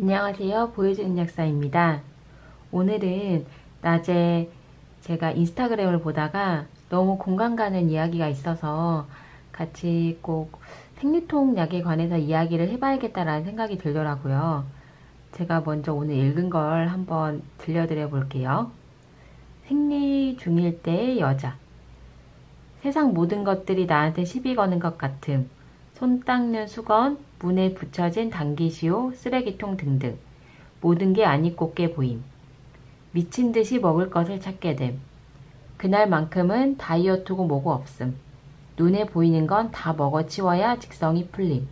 안녕하세요. 보여주는 약사입니다. 오늘은 낮에 제가 인스타그램을 보다가 너무 공감 가는 이야기가 있어서 같이 꼭 생리통 약에 관해서 이야기를 해봐야겠다라는 생각이 들더라고요. 제가 먼저 오늘 읽은 걸 한번 들려드려 볼게요. 생리 중일 때의 여자. 세상 모든 것들이 나한테 시비 거는 것 같음. 손 닦는 수건, 문에 붙여진 당기시오, 쓰레기통 등등. 모든 게 안 입곱게 보임. 미친 듯이 먹을 것을 찾게 됨. 그날만큼은 다이어트고 뭐고 없음. 눈에 보이는 건 다 먹어치워야 직성이 풀림.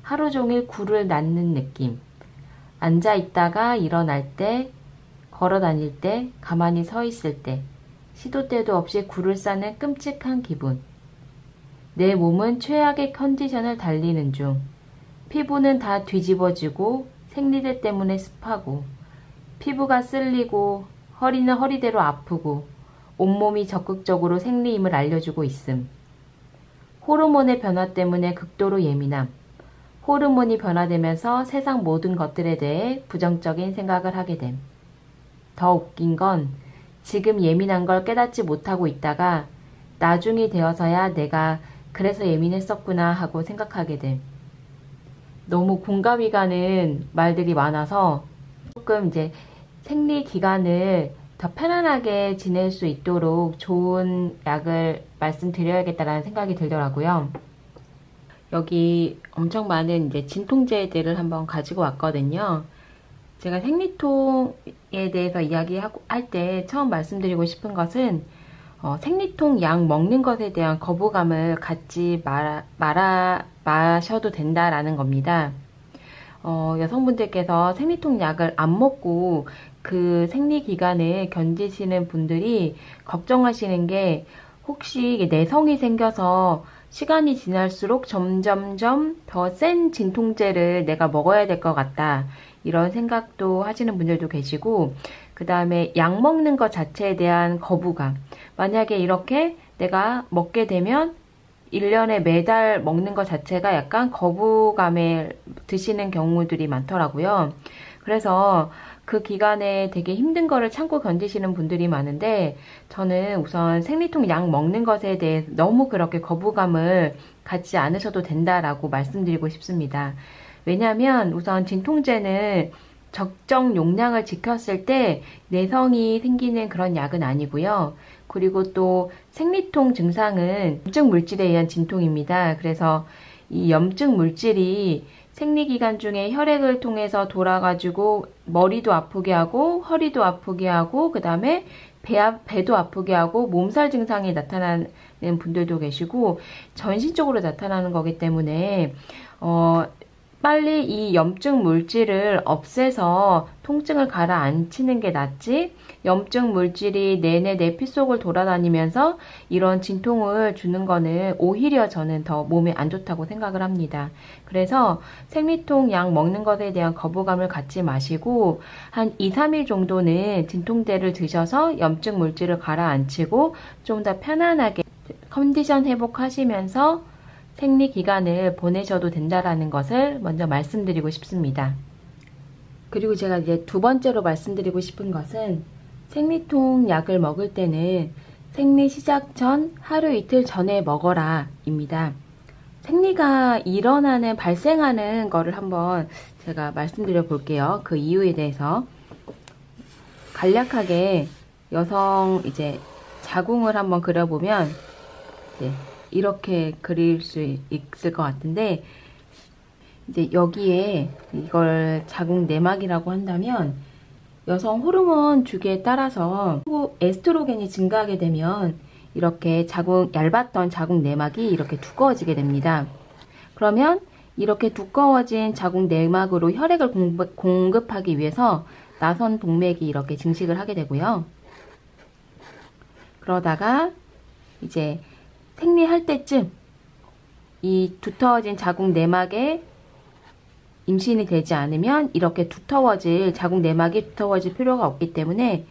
하루 종일 굴을 낳는 느낌. 앉아 있다가 일어날 때, 걸어 다닐 때, 가만히 서 있을 때, 시도 때도 없이 굴을 싸는 끔찍한 기분. 내 몸은 최악의 컨디션을 달리는 중. 피부는 다 뒤집어지고 생리대 때문에 습하고 피부가 쓸리고 허리는 허리대로 아프고 온몸이 적극적으로 생리임을 알려주고 있음. 호르몬의 변화 때문에 극도로 예민함. 호르몬이 변화되면서 세상 모든 것들에 대해 부정적인 생각을 하게 됨. 더 웃긴 건 지금 예민한 걸 깨닫지 못하고 있다가 나중이 되어서야 내가 그래서 예민했었구나 하고 생각하게 됨. 너무 공감이 가는 말들이 많아서 조금 이제 생리 기간을 더 편안하게 지낼 수 있도록 좋은 약을 말씀드려야겠다라는 생각이 들더라고요. 여기 엄청 많은 이제 진통제들을 한번 가지고 왔거든요. 제가 생리통에 대해서 이야기할 때 처음 말씀드리고 싶은 것은 생리통 약 먹는 것에 대한 거부감을 갖지 마셔도 된다라는 겁니다. 여성분들께서 생리통 약을 안 먹고 그 생리 기간을 견디시는 분들이 걱정하시는 게 혹시 이게 내성이 생겨서 시간이 지날수록 점점점 더 센 진통제를 내가 먹어야 될 것 같다. 이런 생각도 하시는 분들도 계시고, 그 다음에 약 먹는 것 자체에 대한 거부감. 만약에 이렇게 내가 먹게 되면 1년에 매달 먹는 것 자체가 약간 거부감에 드시는 경우들이 많더라고요. 그래서 그 기간에 되게 힘든 거를 참고 견디시는 분들이 많은데, 저는 우선 생리통 약 먹는 것에 대해 너무 그렇게 거부감을 갖지 않으셔도 된다라고 말씀드리고 싶습니다. 왜냐하면 우선 진통제는 적정 용량을 지켰을 때 내성이 생기는 그런 약은 아니고요. 그리고 또 생리통 증상은 염증 물질에 의한 진통입니다. 그래서 이 염증 물질이 생리기간 중에 혈액을 통해서 돌아가지고 머리도 아프게 하고 허리도 아프게 하고 그 다음에 배도 아프게 하고 몸살 증상이 나타나는 분들도 계시고 전신적으로 나타나는 거기 때문에 빨리 이 염증 물질을 없애서 통증을 가라앉히는 게 낫지, 염증 물질이 내내 내 피 속을 돌아다니면서 이런 진통을 주는 거는 오히려 저는 더 몸에 안 좋다고 생각을 합니다. 그래서 생리통 약 먹는 것에 대한 거부감을 갖지 마시고 한 2, 3일 정도는 진통제를 드셔서 염증 물질을 가라앉히고 좀 더 편안하게 컨디션 회복하시면서 생리 기간을 보내셔도 된다라는 것을 먼저 말씀드리고 싶습니다. 그리고 제가 이제 두 번째로 말씀드리고 싶은 것은 생리통 약을 먹을 때는 생리 시작 전 하루 이틀 전에 먹어라 입니다. 생리가 발생하는 거를 한번 제가 말씀드려 볼게요. 그 이유에 대해서. 간략하게 여성 이제 자궁을 한번 그려보면 이렇게 그릴 수 있을 것 같은데, 이제 여기에 이걸 자궁 내막이라고 한다면 여성 호르몬 주기에 따라서 에스트로겐이 증가하게 되면 이렇게 얇았던 자궁 내막이 이렇게 두꺼워지게 됩니다. 그러면 이렇게 두꺼워진 자궁 내막으로 혈액을 공급하기 위해서 나선 동맥이 이렇게 증식을 하게 되고요. 그러다가 이제 생리할 때쯤 이 두터워진 자궁 내막에 임신이 되지 않으면 이렇게 자궁 내막이 두터워질 필요가 없기 때문에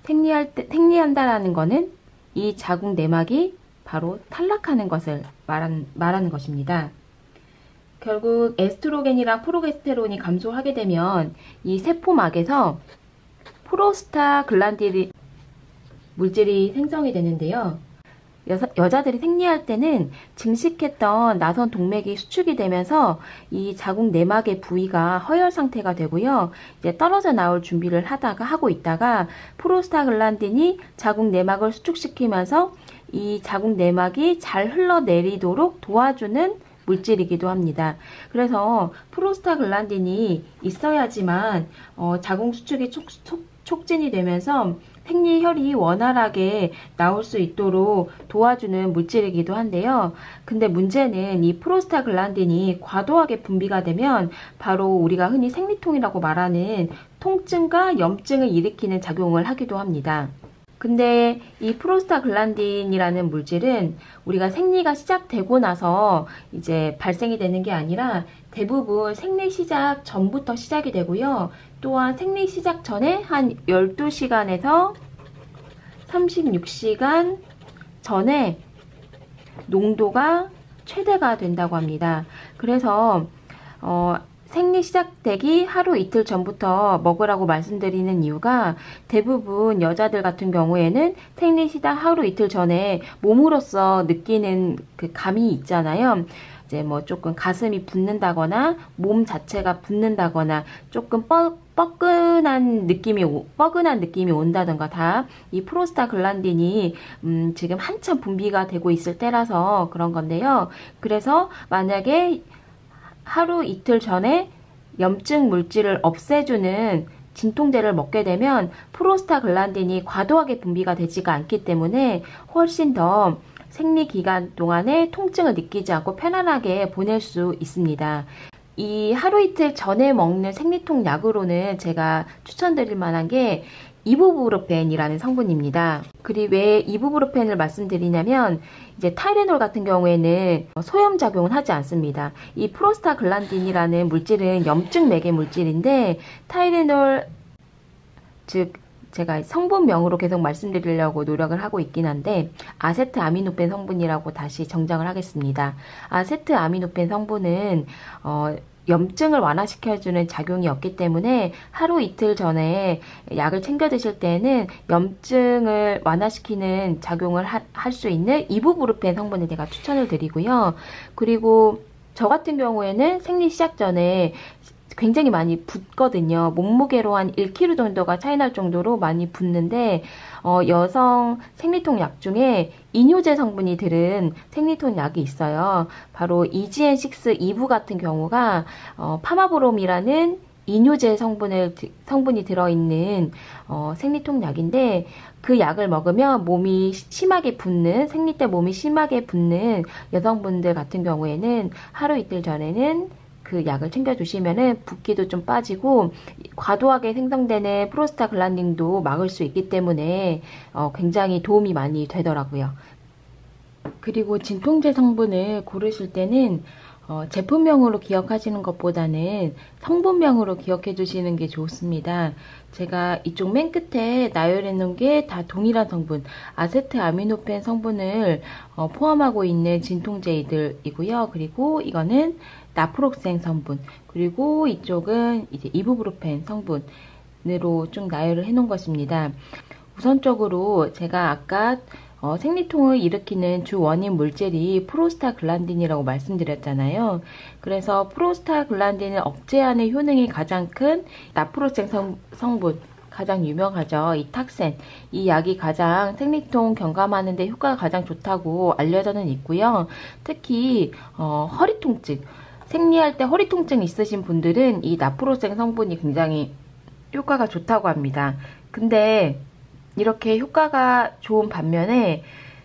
생리한다라는 거는 이 자궁 내막이 바로 탈락하는 것을 말하는 것입니다. 결국 에스트로겐이랑 프로게스테론이 감소하게 되면 이 세포막에서 프로스타글란딘 물질이 생성이 되는데요. 여자들이 생리할 때는 증식했던 나선 동맥이 수축이 되면서 이 자궁 내막의 부위가 허열 상태가 되고요. 이제 떨어져 나올 준비를 하고 있다가 프로스타글란딘이 자궁 내막을 수축시키면서 이 자궁 내막이 잘 흘러내리도록 도와주는 물질이기도 합니다. 그래서 프로스타글란딘이 있어야지만 자궁 수축이 촉진이 되면서 생리혈이 원활하게 나올 수 있도록 도와주는 물질이기도 한데요. 근데 문제는 이 프로스타글란딘이 과도하게 분비가 되면 바로 우리가 흔히 생리통이라고 말하는 통증과 염증을 일으키는 작용을 하기도 합니다. 근데 이 프로스타글란딘이라는 물질은 우리가 생리가 시작되고 나서 이제 발생이 되는 게 아니라 대부분 생리 시작 전부터 시작이 되고요. 또한 생리 시작 전에 한 12시간에서 36시간 전에 농도가 최대가 된다고 합니다. 그래서 생리 시작되기 하루 이틀 전부터 먹으라고 말씀드리는 이유가 대부분 여자들 같은 경우에는 생리 시작 하루 이틀 전에 몸으로써 느끼는 그 감이 있잖아요. 이제 뭐 조금 가슴이 붓는다거나 몸 자체가 붓는다거나 조금 뻐근한 느낌이 온다던가 다 이 프로스타글란딘이 지금 한참 분비가 되고 있을 때라서 그런 건데요. 그래서 만약에 하루 이틀 전에 염증 물질을 없애주는 진통제를 먹게 되면 프로스타글란딘이 과도하게 분비가 되지가 않기 때문에 훨씬 더 생리 기간 동안에 통증을 느끼지 않고 편안하게 보낼 수 있습니다. 이 하루 이틀 전에 먹는 생리통 약으로는 제가 추천드릴 만한 게 이부브루펜이라는 성분입니다. 그리고 왜 이부브루펜을 말씀드리냐면 이제 타이레놀 같은 경우에는 소염작용은 하지 않습니다. 이 프로스타글란딘이라는 물질은 염증 매개 물질인데 타이레놀 즉 제가 성분명으로 계속 말씀드리려고 노력을 하고 있긴 한데 아세트아미노펜 성분이라고 다시 정정을 하겠습니다. 아세트아미노펜 성분은 염증을 완화시켜주는 작용이 없기 때문에 하루 이틀 전에 약을 챙겨 드실 때는 염증을 완화시키는 작용을 할 수 있는 이부브루펜 성분을 제가 추천을 드리고요. 그리고 저 같은 경우에는 생리 시작 전에 굉장히 많이 붓거든요. 몸무게로 한 1kg 정도가 차이 날 정도로 많이 붓는데 여성 생리통 약 중에 이뇨제 성분이 들은 생리통 약이 있어요. 바로 EGN6 2부 같은 경우가 파마브롬이라는 이뇨제 성분이 들어있는 생리통 약인데 그 약을 먹으면 몸이 심하게 붓는 생리 때 몸이 심하게 붓는 여성분들 같은 경우에는 하루 이틀 전에는 그 약을 챙겨주시면은 붓기도 좀 빠지고 과도하게 생성되는 프로스타글란딘도 막을 수 있기 때문에 굉장히 도움이 많이 되더라고요. 그리고 진통제 성분을 고르실 때는 제품명으로 기억하시는 것보다는 성분명으로 기억해 주시는 게 좋습니다. 제가 이쪽 맨 끝에 나열해 놓은 게 다 동일한 성분, 아세트아미노펜 성분을 포함하고 있는 진통제들이고요. 그리고 이거는 나프록생 성분, 그리고 이쪽은 이제 이부브루펜 성분으로 좀 나열을 해 놓은 것입니다. 우선적으로 제가 아까 생리통을 일으키는 주 원인 물질이 프로스타글란딘이라고 말씀드렸잖아요. 그래서 프로스타글란딘을 억제하는 효능이 가장 큰 나프록생 성분, 가장 유명하죠. 이 탁센. 이 약이 가장 생리통 경감하는 데 효과가 가장 좋다고 알려져는 있고요. 특히 허리 통증, 생리할 때 허리 통증 있으신 분들은 이 나프록생 성분이 굉장히 효과가 좋다고 합니다. 근데 이렇게 효과가 좋은 반면에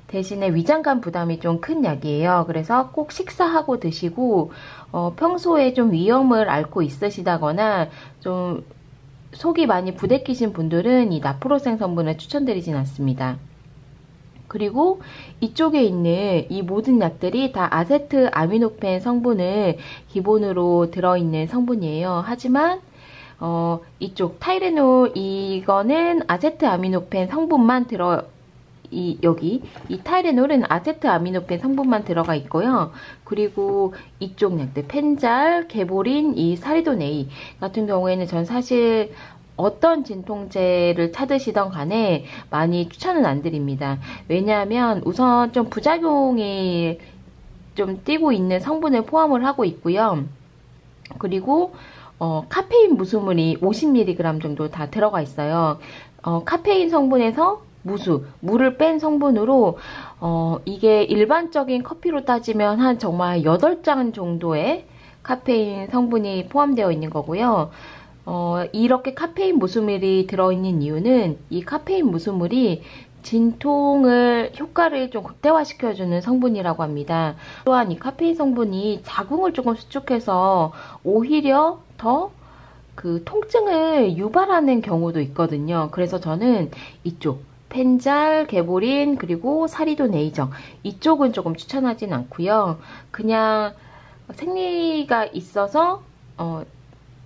대신에 위장관 부담이 좀 큰 약이에요. 그래서 꼭 식사하고 드시고 평소에 좀 위험을 앓고 있으시다거나 좀 속이 많이 부대끼신 분들은 이 나프록생 성분을 추천드리진 않습니다. 그리고 이쪽에 있는 이 모든 약들이 다 아세트아미노펜 성분을 기본으로 들어있는 성분이에요. 하지만 이쪽 타이레놀 이거는 아세트아미노펜 성분만 여기 이 타이레놀은 아세트아미노펜 성분만 들어가 있고요. 그리고 이쪽 약들 펜잘, 개보린, 이 사리돈 A 같은 경우에는 전 사실 어떤 진통제를 찾으시던 간에 많이 추천은 안 드립니다. 왜냐하면 우선 좀 부작용이 좀 띄고 있는 성분을 포함을 하고 있고요. 그리고 카페인 무수물이 50mg 정도 다 들어가 있어요. 카페인 성분에서 물을 뺀 성분으로 이게 일반적인 커피로 따지면 한 정말 8잔 정도의 카페인 성분이 포함되어 있는 거고요. 이렇게 카페인 무수물이 들어있는 이유는 이 카페인 무수물이 진통을 효과를 좀 극대화시켜주는 성분이라고 합니다. 또한 이 카페인 성분이 자궁을 조금 수축해서 오히려 더 그 통증을 유발하는 경우도 있거든요. 그래서 저는 이쪽 펜잘, 개보린, 그리고 사리돈 A정 이쪽은 조금 추천하진 않고요. 그냥 생리가 있어서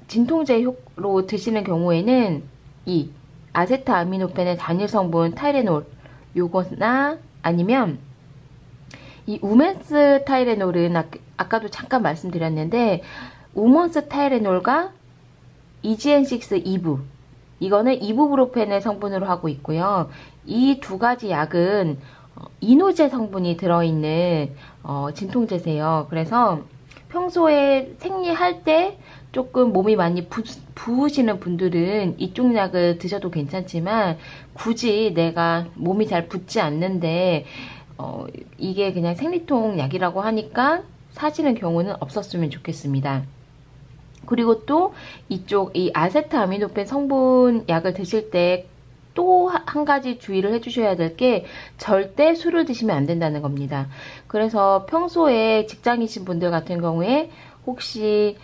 진통제로 드시는 경우에는 이 아세트아미노펜의 단일 성분 타이레놀 요거나 아니면 이 우멘스 타이레놀은 아까도 잠깐 말씀드렸는데 우먼스 타이레놀과 EGN6 2부 이거는 이부브로펜의 성분으로 하고 있고요. 이 두 가지 약은 이노제 성분이 들어있는 진통제세요. 그래서 평소에 생리할 때 조금 몸이 많이 부으시는 분들은 이쪽 약을 드셔도 괜찮지만 굳이 내가 몸이 잘 붓지 않는데 이게 그냥 생리통 약이라고 하니까 사시는 경우는 없었으면 좋겠습니다. 그리고 또 이쪽 이 아세트아미노펜 성분 약을 드실 때 또 한 가지 주의를 해주셔야 될 게 절대 술을 드시면 안 된다는 겁니다. 그래서 평소에 직장이신 분들 같은 경우에 혹시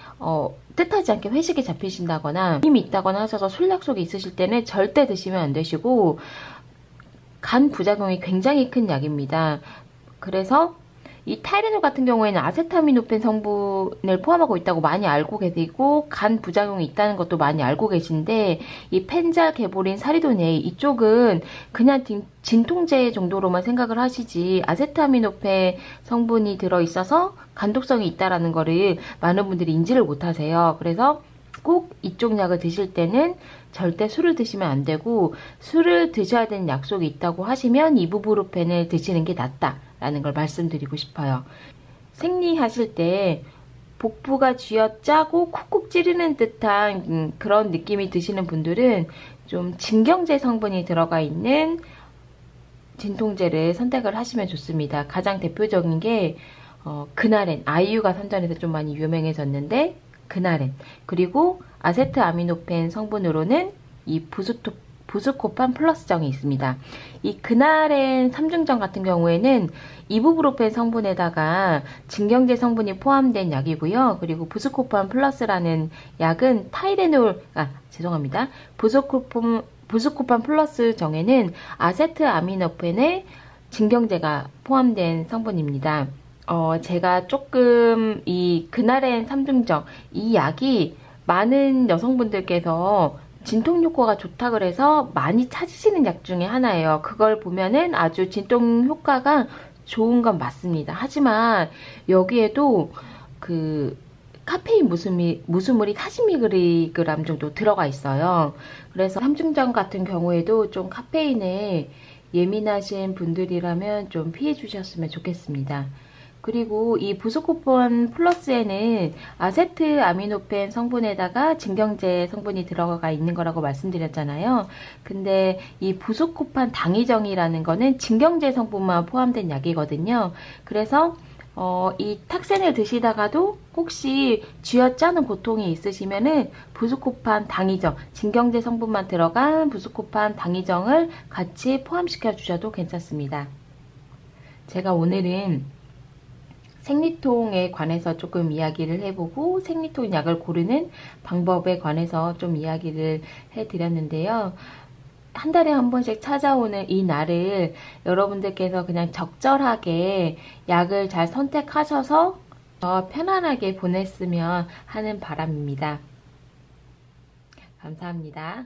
뜻하지 않게 회식에 잡히신다거나 힘이 있다거나 하셔서 술 약속이 있으실 때는 절대 드시면 안 되시고 간 부작용이 굉장히 큰 약입니다. 그래서 이 타이레놀 같은 경우에는 아세타미노펜 성분을 포함하고 있다고 많이 알고 계시고 간 부작용이 있다는 것도 많이 알고 계신데 이 펜잘, 개보린, 사리돈 A 이쪽은 그냥 진통제 정도로만 생각을 하시지 아세타미노펜 성분이 들어있어서 간독성이 있다라는 거를 많은 분들이 인지를 못하세요. 그래서 꼭 이쪽 약을 드실 때는 절대 술을 드시면 안 되고 술을 드셔야 되는 약속이 있다고 하시면 이부브로펜을 드시는 게 낫다라는 걸 말씀드리고 싶어요. 생리하실 때 복부가 쥐어짜고 쿡쿡 찌르는 듯한 그런 느낌이 드시는 분들은 좀 진경제 성분이 들어가 있는 진통제를 선택을 하시면 좋습니다. 가장 대표적인 게 그나렌, 아이유가 선전해서 좀 많이 유명해졌는데 그나렌, 그리고 아세트아미노펜 성분으로는 이 부스코판 플러스정이 있습니다. 이 그나렌 3중정 같은 경우에는 이부브로펜 성분에다가 진경제 성분이 포함된 약이고요. 그리고 부스코판 플러스라는 약은 부스코판 플러스 정에는 아세트아미노펜의 진경제가 포함된 성분입니다. 제가 조금 이 그나렌 3중정 이 약이 많은 여성분들께서 진통 효과가 좋다 그래서 많이 찾으시는 약 중에 하나예요. 그걸 보면은 아주 진통 효과가 좋은 건 맞습니다. 하지만 여기에도 그 카페인 무수물이 40mg 정도 들어가 있어요. 그래서 3중정 같은 경우에도 좀 카페인에 예민하신 분들이라면 좀 피해 주셨으면 좋겠습니다. 그리고 이 부스코판 플러스에는 아세트아미노펜 성분에다가 진경제 성분이 들어가 있는 거라고 말씀드렸잖아요. 근데 이 부스코판 당이정이라는 거는 진경제 성분만 포함된 약이거든요. 그래서 이 탁센을 드시다가도 혹시 쥐어짜는 고통이 있으시면은 부스코판 당이정, 진경제 성분만 들어간 부스코판 당이정을 같이 포함시켜 주셔도 괜찮습니다. 제가 오늘은 생리통에 관해서 조금 이야기를 해보고 생리통 약을 고르는 방법에 관해서 좀 이야기를 해드렸는데요. 한 달에 한 번씩 찾아오는 이 날을 여러분들께서 그냥 적절하게 약을 잘 선택하셔서 편안하게 보냈으면 하는 바람입니다. 감사합니다.